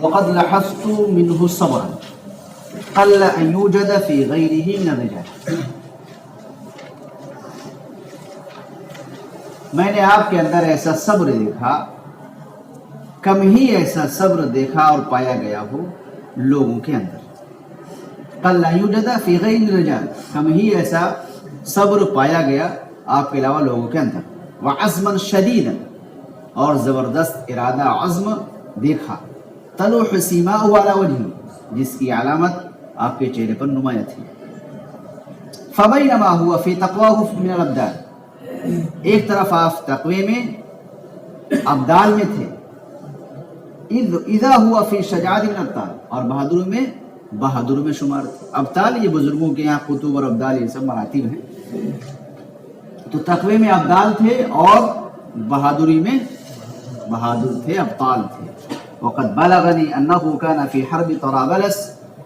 وقد لاحظت منه صبرا قل ان يوجد في غيره من الرجال. میں نے آپ کے اندر ایسا صبر دیکھا، کم ہی ایسا صبر دیکھا اور پایا گیا ہو لوگوں کے اندر. قل ان يوجد في غير الرجال، کم ہی ایسا صبر پایا گیا آپ کے علاوہ لوگوں کے اندر. وعزما شدیدا، اور زبردست ارادہ عزم دیکھا. تلوح سیماؤہ علی وجہہ، جس کی علامت آپ کے چہرے پر نمایاں تھی. فبینما ہوا فی تقواہ من الابدال، ایک طرف آپ تقوی میں ابدال میں تھے. اذا ہوا فی شجاعت من الابطال، اور بہادر میں شمار تھے. ابطال یہ بزرگوں کے یہاں قطب اور ابدال یہ سب مراتب ہیں. تو تقوی میں ابدال تھے اور بہادری میں بہادر تھے، ابطال تھے. وقد بلغنی انه كان في حرب طرابلس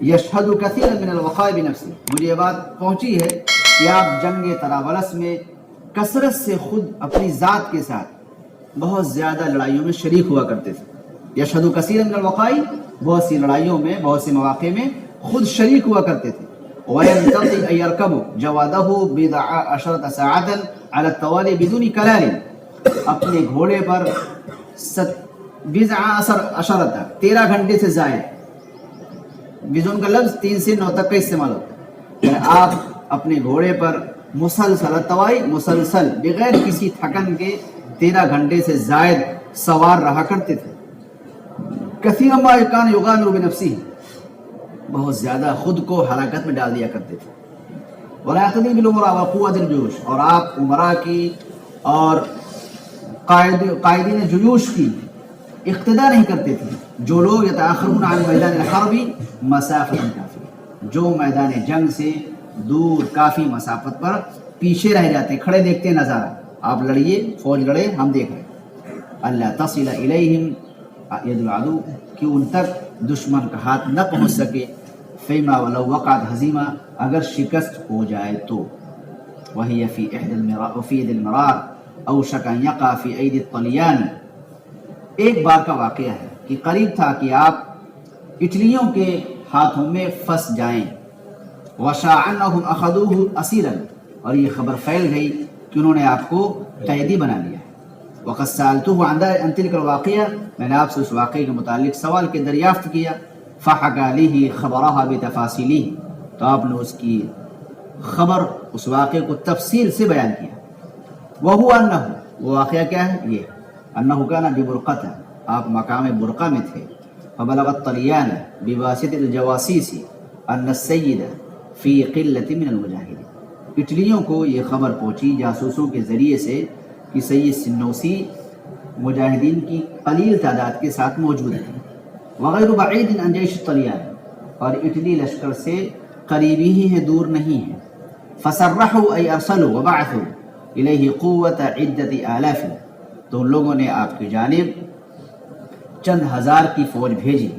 يشهد كثيرا من الوقائع بنفسه، مجھے یہ بات پہنچی ہے کہ آپ جنگ طرابلس میں کثرت سے خود اپنی ذات کے ساتھ بہت زیادہ لڑائیوں میں شریک ہوا کرتے تھے. یشهد كثيرا من الوقائع، بہت سی لڑائیوں میں، بہت سے مواقع میں خود شریک ہوا کرتے تھے. وينتظر ان يركبوا جواده بضع عشرة ساعة على التوالي بدون كلال، اپنے گھوڑے پر بضع عشرة 13 گھنٹے سے زائد. بدون کا لفظ 3 سے 9 تک کا استعمال ہوتا ہے. یعنی آپ اپنے گھوڑے پر مسلسل التوائی مسلسل بغیر کسی تھکن کے 13 گھنٹے سے زائد سوار رہا کرتے تھے. کثیر ما کان یغامر بنفسه، بہت زیادہ خود کو حرکت میں ڈال دیا کرتے تھے. ولا يقتدي بالامراء وقوة الجيوش، اور آپ امراء کی اور قائدین جیوش کی اقتداء نہیں کرتے تھے. جو لوگ یتأخرون عن میدان الحرب مسافۃ کافی، جو میدان جنگ سے دور کافی مسافت پر پیچھے رہ جاتے، کھڑے دیکھتے نظارہ، آپ لڑیے، فوج لڑے، ہم دیکھ رہے. اللہ تصل الیہم ید العدو، کہ ان تک دشمن کا ہاتھ نہ پہنچ سکے. فیما ولو وقعت ہزیمہ، اگر شکست ہو جائے تو. وہی فی ید المرار اوشک ان یقع فی اید الطلیان، ایک بار کا واقعہ ہے کہ قریب تھا کہ آپ اٹلیوں کے ہاتھوں میں پھنس جائیں. وشاع انہم اخذوہ اسیرا، اور یہ خبر پھیل گئی کہ انہوں نے آپ کو قیدی بنا لیا. وقد سألته عن تلك الواقعہ، میں نے آپ سے اس واقعے کے متعلق سوال کے دریافت کیا. فحكى لي خبرها بتفاصيله، تو آپ نے اس کی خبر، اس واقعے کو تفصیل سے بیان کیا. وهو انه، وہ واقعہ کیا ہے؟ یہ انه كان ببرقة، آپ مقام برقع میں تھے. فبلغ الطليان بواسطة الجواسيس ان السيد في قلة من المجاهدين، اٹلیوں کو یہ خبر پہنچی جاسوسوں کے ذریعے سے کہ سید سنوسی مجاہدین کی قلیل تعداد کے ساتھ موجود ہیں. وغیر بعید عن جیش الطلیان، اور اٹلی لشکر سے قریبی ہی ہے، دور نہیں ہے. فصرحوا ای ارسلوا وبعثوا الیہ قوة عدت آلاف، تو ان لوگوں نے آپ کی جانب چند ہزار کی فوج بھیجی.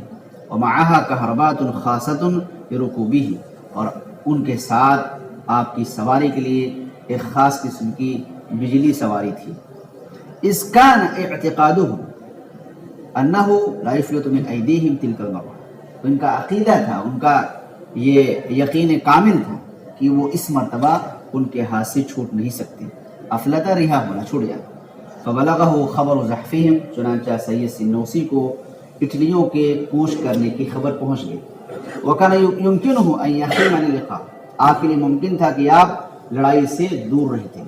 ومعها کہربات خاصۃ لرکوبہ، اور ان کے ساتھ آپ کی سواری کے لیے ایک خاص قسم کی بجلی سواری تھی. اذ کان اعتقادہ انہ لا یفلت من ایدیہم تلک المرہ، تو ان کا عقیدہ تھا، ان کا یہ یقین کامل تھا کہ وہ اس مرتبہ ان کے ہاتھ سے چھوٹ نہیں سکتے. افلتا، رہا ہونا، چھوٹ جاتا. فبلغہ خبر زحفہم، چنانچہ سید سنوسی کو اٹلیوں کے کوش کرنے کی خبر پہنچ گئی. وکان یمکنہ ان یخیم عن اللقاء، آپ کے لیے ممکن تھا کہ آپ لڑائی سے دور رہتے،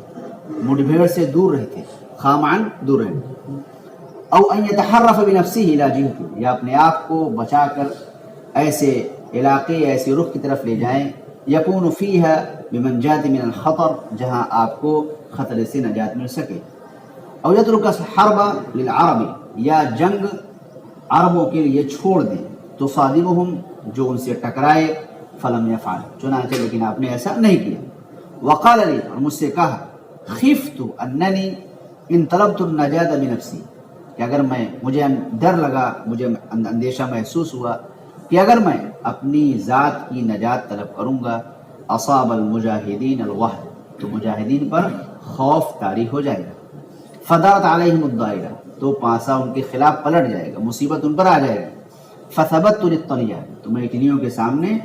مٹ بھیڑ سے دور رہتے، خامعن دور رہتے. او ان یتحرف بنفسہ الی جہۃ، یا اپنے آپ کو بچا کر ایسے علاقے، ایسے رخ کی طرف لے جائیں، یکون فیہا بمنجات من الخطر، جہاں آپ کو خطرے سے نجات مل سکے. او یترک الحرب للعرب، یا جنگ عربوں کے لیے چھوڑ دیں. تو صادمہم، جو ان سے ٹکرائے. فلم یفعل، چنانچہ لیکن آپ نے ایسا نہیں کیا. وقال لی، اور مجھ سے کہا، خفت اننی ان طلبت النجاة بنفسی، کہ اگر مجھے ڈر لگا، مجھے اندیشہ محسوس ہوا کہ اگر میں اپنی ذات کی نجات طلب کروں گا، اصاب المجاہدین الوہن، تو مجاہدین پر خوف طاری ہو جائے گا. فدارت علیہم الدائرہ، تو تو پانسا ان کے خلاف پلٹ جائے گا، مصیبت ان پر آ جائے گا. فثبت للطلیہ، تو میں اٹلیوں کے سامنے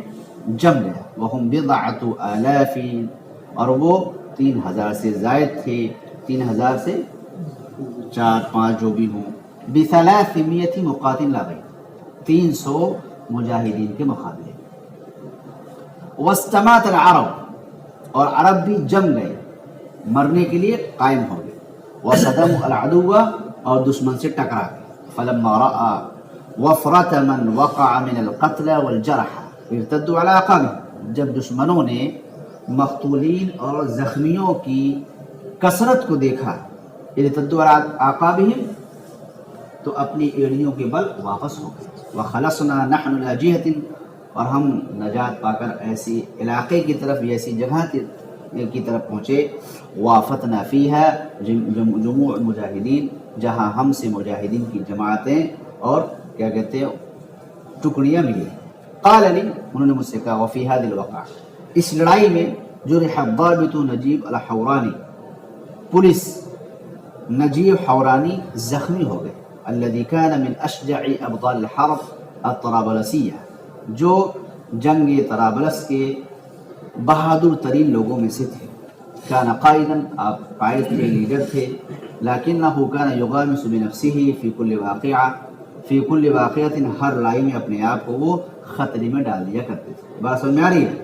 جم گیا. وہم بضعۃ آلاف، اور وہ 3000 سے زائد تھے، 3000 سے 4-5 جو بھی ہوں. ب300 مقاتل لغی، 300 مجاہدین کے مقابلے. واستمات العرب، اور عرب بھی جم گئے، مرنے کے لیے قائم ہو گئے. وصدموا العدو، اور دشمن سے ٹکرا گئے. فلما رأى وفرة من وقع من القتلى والجرحى ارتدوا على أعقابهم، جب دشمنوں نے مقتولین اور زخمیوں کی کثرت کو دیکھا، ارتدوا على أعقابهم، تو اپنی ایڑیوں کے بل واپس ہو گئے. وخلصنا نحن إلى جهة، اور ہم نجات پا کر ایسی علاقے کی طرف، ایسی جگہ کی طرف پہنچے. وافتنا فیہا جموع المجاہدین، جہاں ہم سے مجاہدین کی جماعتیں اور کیا کہتے ہیں ٹکڑیاں ملی. قال لی، انہوں نے مجھ سے کہا، وفی هذه الوقعہ، اس لڑائی میں جرح الضابط نجیب الحورانی، پولیس نجیب حورانی زخمی ہو گئے. الذي كان من اشجع ابطال الحرب الطرابلسیہ، جو جنگ طرابلس کے بہادر ترین لوگوں میں سے تھے. كان قائدا، آپ قائد تھے، لیڈر تھے. لكنه كان يغامس بنفسه في كل واقعة، ہر لڑائی میں اپنے آپ کو وہ خطرے میں ڈال دیا کرتے تھے. بات سمجھ میں آ رہی ہے؟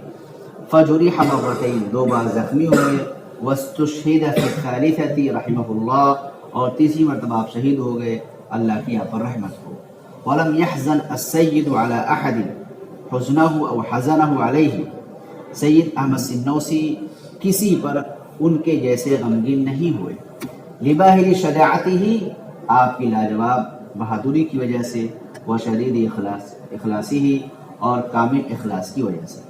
فجرح مرتين، 2 بار زخمی ہوئے. واستشهد في الثالثة رحمه الله، اور تیسری مرتبہ آپ شہید ہو گئے، اللہ کی آپ پر رحمت ہو. ولم يحزن السيد على أحد حزنه أو حزنه عليه، سید احمد سنوسی کسی پر ان کے جیسے غمگین نہیں ہوئے. لباہر شجاعتہ، آپ کی لاجواب بہادری کی وجہ سے. وشدید اخلاصی، اور کامل اخلاص کی وجہ سے.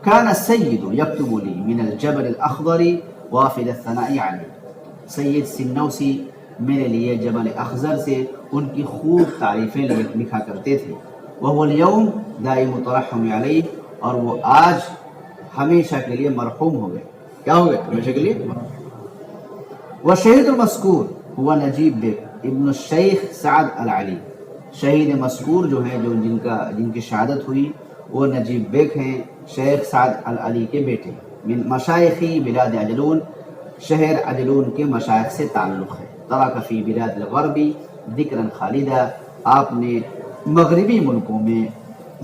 كان السيد يكتب لي من الجبل الأخضر وافد الثناء عليه، سید سنوسی میرے لیے جبل اخضر سے ان کی خوب تعریفیں لکھا کرتے تھے. وهو اليوم دائم الترحم علیہ، اور وہ آج ہمیشہ کے لیے مرحوم ہو گئے. کیا ہو گئے؟ ہمیشہ کے لیے. وشہید المذکور هو نجیب بیگ ابن الشیخ سعد العلی، شہید مذکور جو ہیں، جو جن کی شہادت ہوئی، وہ نجیب بیگ ہیں، شیخ سعد العلی کے بیٹے. من مشائخی بلاد عجلون، شہر عجلون کے مشائخ سے تعلق ہے. ترک فی بلاد الغرب ذکرا خالدہ، آپ نے مغربی ملکوں میں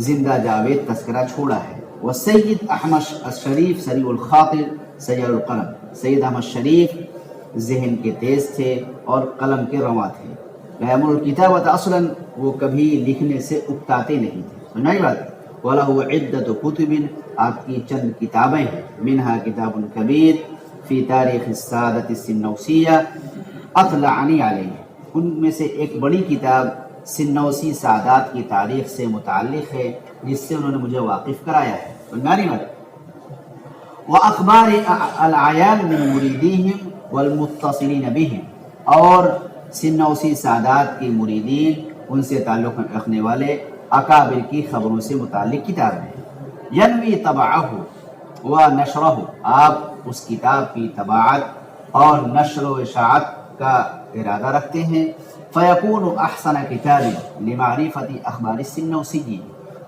زندہ جاوید تذکرہ چھوڑا ہے. والسید احمد الشریف سریع الخاطر سیال القلم، سید احمد شریف ذہن کے تیز تھے اور قلم کے رواں تھے. یامر الکتابۃ اصلا، وہ کبھی لکھنے سے اکتاتے نہیں تھے. سمجھائی بات؟ وَلَهُ عِدَّةُ كُتُبٍ، آپ کی چند کتابیں ہیں. منہا کتاب کبیر فی تاریخ السادۃ السنوسیہ اطلعنی علیہ، ان میں سے ایک بڑی کتاب سنوسی سادات کی تاریخ سے متعلق ہے، جس سے انہوں نے مجھے واقف کرایا ہے. سمجھائی بات؟ وَأَخْبَارِ الْعَيَانِ مِنْ مُرِيدِيهِمْ وَالْمُتَّصِلِينَ بِهِمْ، اور سنوسی سادات کی مریدین، ان سے تعلق رکھنے والے اکابر کی خبروں سے متعلق کتاب ہے. ینوی طبعہ و نشرہ، آپ اس کتاب کی طباعت اور نشر و اشاعت کا ارادہ رکھتے ہیں. فیکون احسن کتاب لمعرفت اخبار السنوسی،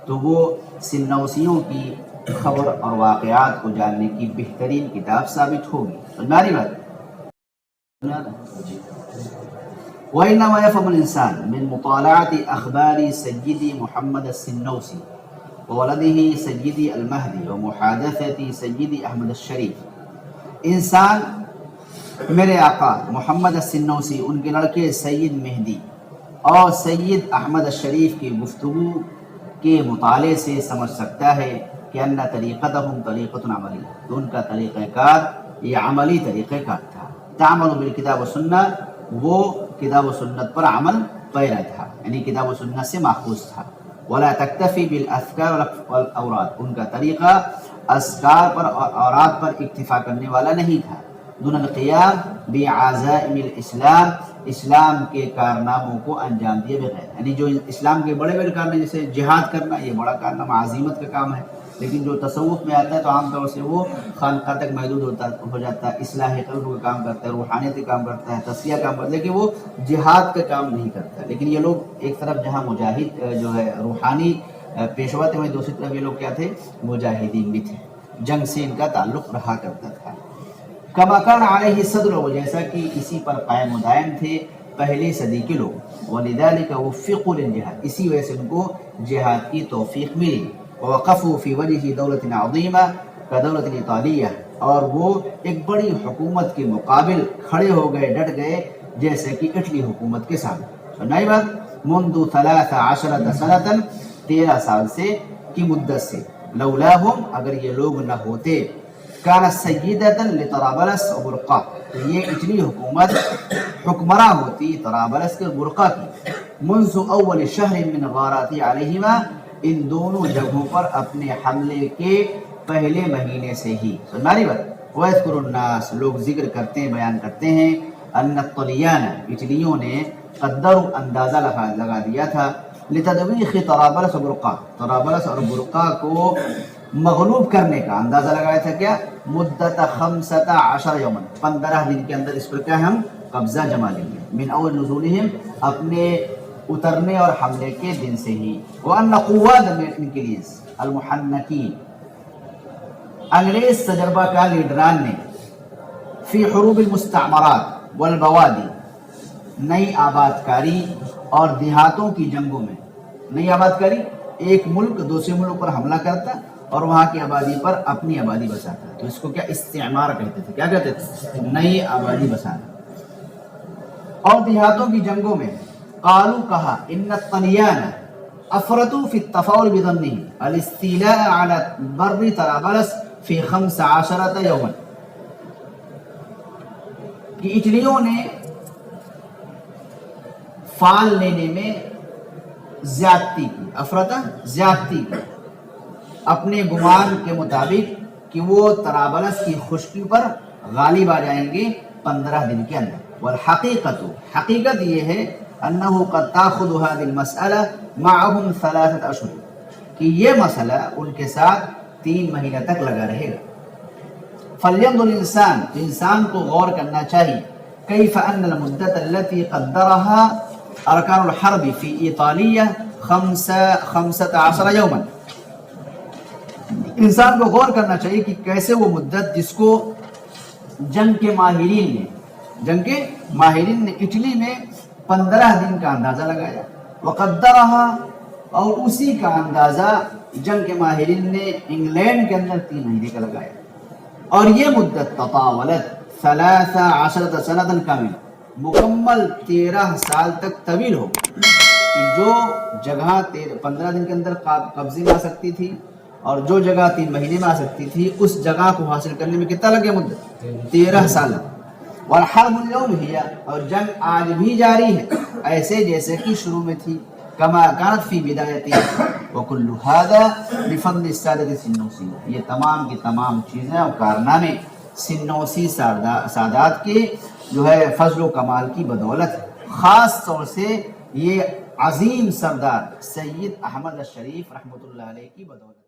تو وہ سنوسیوں کی خبر اور واقعات کو جاننے کی بہترین کتاب ثابت ہوگی. ہماری بات. وإنما يفهم الإنسان من مطالعة أخبار سيدي محمد السنوسي وولده سيدي المهدي ومحادثة سيدي أحمد الشريف، انسان میرے آقا محمد السنوسی، ان کے لڑکے سید مہدی اور سید احمد الشریف کی گفتگو کے مطالعے سے سمجھ سکتا ہے کہ ان طریقتهم طریقۃ عملی، تو ان کا طریقہ کار یہ عملی طریقہ کار تھا. تعمل بالکتاب و سنت، وہ کتاب و سنت پر عمل پیرا تھا، یعنی کتاب و سنت سے ماخوذ تھا. ولا تکتفی بالاذکار والاوراد، ان کا طریقہ اذکار پر اور اوراد پر اکتفا کرنے والا نہیں تھا. دون القیام بعزائم الاسلام، اسلام کے کارناموں کو انجام دیے بغیر، یعنی جو اسلام کے بڑے بڑے کارنامے جیسے جہاد کرنا، یہ بڑا کارنامہ عزیمت کا کام ہے. لیکن جو تصوف میں آتا ہے تو عام طور سے وہ خانقاہ تک محدود ہو جاتا ہے، اصلاح قلب کا کام کرتا ہے، روحانیت کا کام کرتا ہے، تسلیہ کام کرتا ہے، لیکن وہ جہاد کا کام نہیں کرتا. لیکن یہ لوگ ایک طرف جہاں مجاہد جو ہے روحانی پیشوا تھے، وہیں دوسری طرف یہ لوگ کیا تھے؟ مجاہدین بھی تھے، جنگ سے ان کا تعلق رہا کرتا تھا. کما کان علیہ صدر، جیسا کہ اسی پر قائم و دائم تھے پہلی صدی کے لوگ. ولذلك وفقوا للجهاد، اسی وجہ سے ان کو جہاد کی توفیق ملی. ووقفوا في وجه دولة عظیمہ كدولة الإيطالية، اور وہ ایک بڑی حکومت کے مقابل کھڑے ہو گئے، ڈٹ گئے، جیسے کہ اٹلی حکومت کے سامنے. سنائی بات، منذ 13 سنة، 13 سال سے کی مدت سے. لولاہم، اگر یہ لوگ نہ ہوتے، كانت سیدة لطرابلس و برقہ، تو یہ اٹلی حکومت حکمراں ہوتی طرابلس کے برقہ کی. منذ اول شہر من غارات علیہما، ان دونوں جگہوں پر اپنے حملے کے پہلے مہینے سے ہی. سناری بات. وَيَذْكُرُ النَّاسِ، لوگ ذکر کرتے ہیں، بیان کرتے ہیں، ان الطلیان، اٹلیوں نے قدروا، اندازہ لگا دیا تھا، لتدویخ طرابلس و برقہ، طرابلس اور برقہ کو مغلوب کرنے کا اندازہ لگایا تھا. کیا؟ مدت 15 یوما، 15 دن کے اندر اس پر کیا ہم قبضہ جما لیں گے. من اول نزولہم، اپنے اترنے اور حملے کے دن سے ہی. وان قواد الانگلیس المحنکین، انگریز تجربہ کا لیڈران نے، فی حروب المستعمرات والبوادی، نئی آباد کاری اور دیہاتوں کی جنگوں میں. نئی آباد کاری، ایک ملک دوسرے ملک پر حملہ کرتا اور وہاں کی آبادی پر اپنی آبادی بساتا، تو اس کو کیا استعمار کہتے تھے. کیا کہتے تھے؟ نئی آبادی بسانا. اور دیہاتوں کی جنگوں میں، قالوا، کہا، ان الطلیان افرطوا فی التفاؤل بظنهم الاستیلاء علی بر طرابلس فی 15 یوما، کہ اٹلیوں نے فال لینے میں زیادتی کی. افرطا، زیادتی کی، اپنے گمان کے مطابق کہ وہ طرابلس کی خشکی پر غالب آ جائیں گے 15 دن کے اندر. والحقیقت، حقیقت یہ ہے، انہو قد تاخذ هذه المسألة معهم 3 اشہر، کہ یہ مسئلہ ان کے ساتھ 3 مہینہ تک لگا رہے گا. فلینظر الانسان، انسان کو غور کرنا چاہیے، کیف ان المدت التي قدرها ارکان الحرب فی ایطالیہ 15 یوما، انسان کو غور کرنا چاہیے کہ کیسے وہ مدت جس کو جنگ کے ماہرین نے اٹلی میں 15 دن کا اندازہ لگایا. وقدرها، اور اسی کا اندازہ جنگ کے ماہرین نے انگلینڈ کے اندر 3 مہینے کا لگایا. اور یہ مدت تطاولت 13 سنة کامل، مکمل 13 سال تک طویل ہو، کہ جو جگہ 15 دن کے اندر قبضے میں آ سکتی تھی اور جو جگہ 3 مہینے میں آ سکتی تھی، اس جگہ کو حاصل کرنے میں کتنا لگے؟ مدت 13 سال. والحرب اليوم ہی، اور جنگ آج بھی جاری ہے ایسے جیسے کہ شروع میں تھی. کما کانت فی بدایتها، وکل هذا بفضل السادة السنوسی، یہ تمام کی تمام چیزیں اور کارنامے سنوسی سادات کے جو ہے فضل و کمال کی بدولت، خاص طور سے یہ عظیم سردار سید احمد الشریف رحمۃ اللہ علیہ کی بدولت.